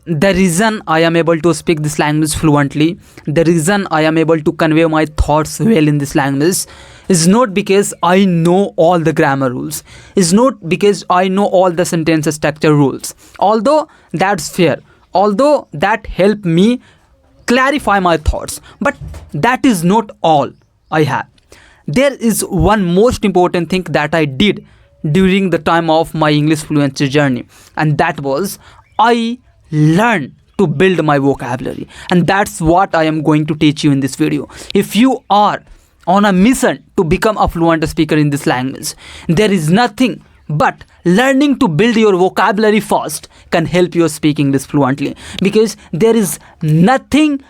the reason I am able to speak this language fluently, the reason I am able to convey my thoughts well in this language is not because I know all the grammar rules, is not because I know all the sentence structure rules, although that's fair, although that helped me clarify my thoughts, but that is not all I have. There is one most important thing that I did during the time of my English fluency journey, and that was I learned to build my vocabulary, and that's what I am going to teach you in this video. If you are on a mission to become a fluent speaker in this language, there is nothing but learning to build your vocabulary first can help you speak English fluently, because there is nothing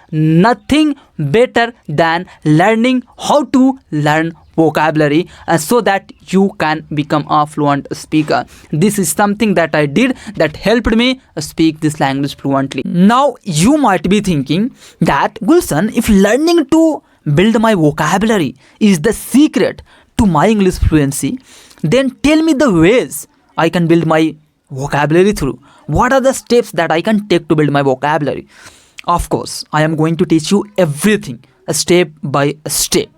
better than learning how to learn vocabulary so that you can become a fluent speaker. This is something that I did that helped me speak this language fluently. Now you might be thinking that, Gulshan, if learning to build my vocabulary is the secret to my English fluency, then tell me the ways I can build my vocabulary through. What are the steps that I can take to build my vocabulary? Of course, I am going to teach you everything step by step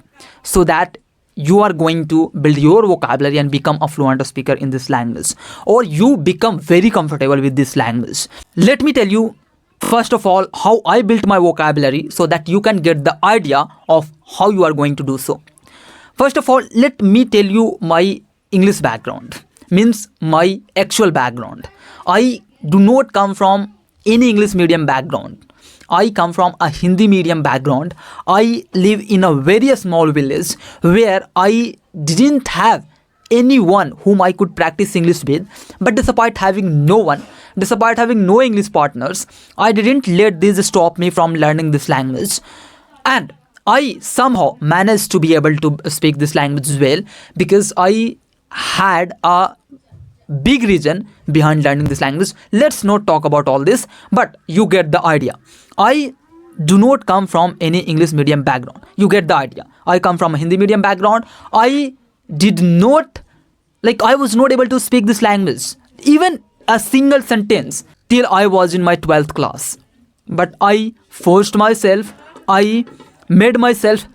so that you are going to build your vocabulary and become a fluent speaker in this language, or you become very comfortable with this language. Let me tell you first of all how I built my vocabulary so that you can get the idea of how you are going to do so. First of all, let me tell you my English background, means my actual background. I do not come from any English medium background. I come from a Hindi medium background. I live in a very small village where I didn't have anyone whom I could practice English with, but despite having no one, despite having no English partners, I didn't let this stop me from learning this language, and I somehow managed to be able to speak this language well because I had a big reason behind learning this language. Let's not talk about all this, but you get the idea. I do not come from any English medium background. You get the idea. I come from a Hindi medium background. I was not able to speak this language, even a single sentence, till I was in my 12th class. But I forced myself, I made myself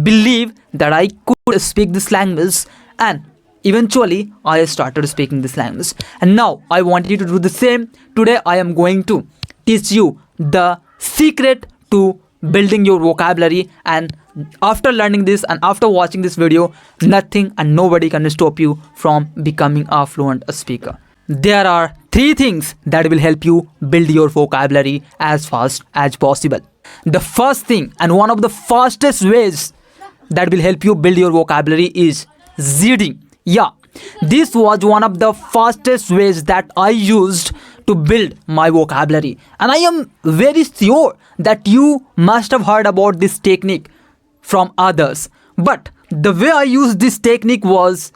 believe that I could speak this language, and eventually I started speaking this language. And now I want you to do the same. Today I am going to teach you the secret to building your vocabulary, and after learning this and after watching this video, nothing and nobody can stop you from becoming a fluent speaker. There are 3 things that will help you build your vocabulary as fast as possible. The first thing, and one of the fastest ways that will help you build your vocabulary, is reading. Yeah, this was one of the fastest ways that I used to build my vocabulary, and I am very sure that you must have heard about this technique from others, but the way I used this technique was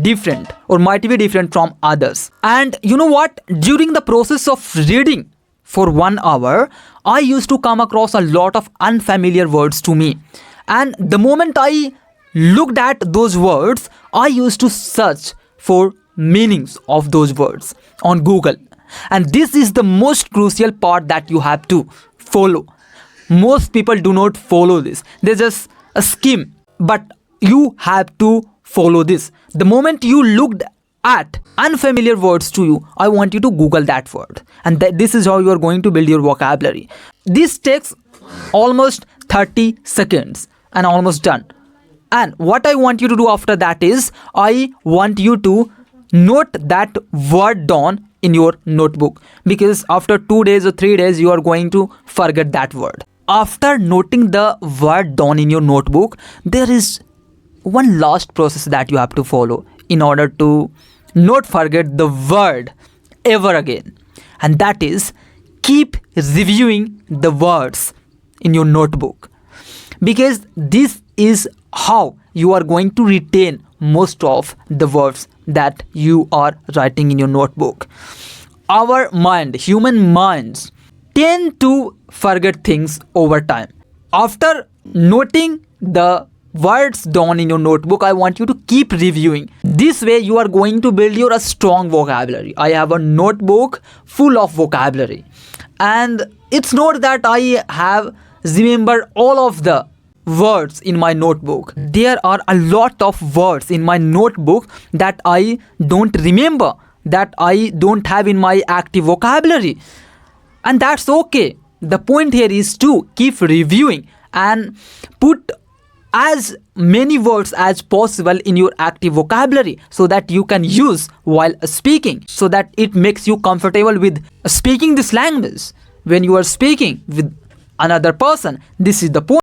different, or might be different from others. And you know what, during the process of reading for 1 hour, I used to come across a lot of unfamiliar words to me, and the moment I looked at those words, I used to search for meanings of those words on Google. And this is the most crucial part that you have to follow. Most people do not follow this. They just skim, but you have to follow this. The moment you looked at unfamiliar words to you, I want you to Google that word, and this is how you are going to build your vocabulary. This takes almost 30 seconds and almost done. And what I want you to do after that is, I want you to note that word down in your notebook, because after 2 days or 3 days you are going to forget that word. After noting the word down in your notebook, there is one last process that you have to follow in order to not forget the word ever again, and that is, keep reviewing the words in your notebook, because this is how you are going to retain most of the words that you are writing in your notebook. Our mind, human minds, tend to forget things over time. After noting the words down in your notebook, I want you to keep reviewing. This way you are going to build your strong vocabulary. I have a notebook full of vocabulary, And it's not that I have remembered all of the words in my notebook. There are a lot of words in my notebook that I don't remember, that I don't have in my active vocabulary. And that's okay. The point here is to keep reviewing and put as many words as possible in your active vocabulary so that you can use while speaking, so that it makes you comfortable with speaking this language when you are speaking with another person. This is the point.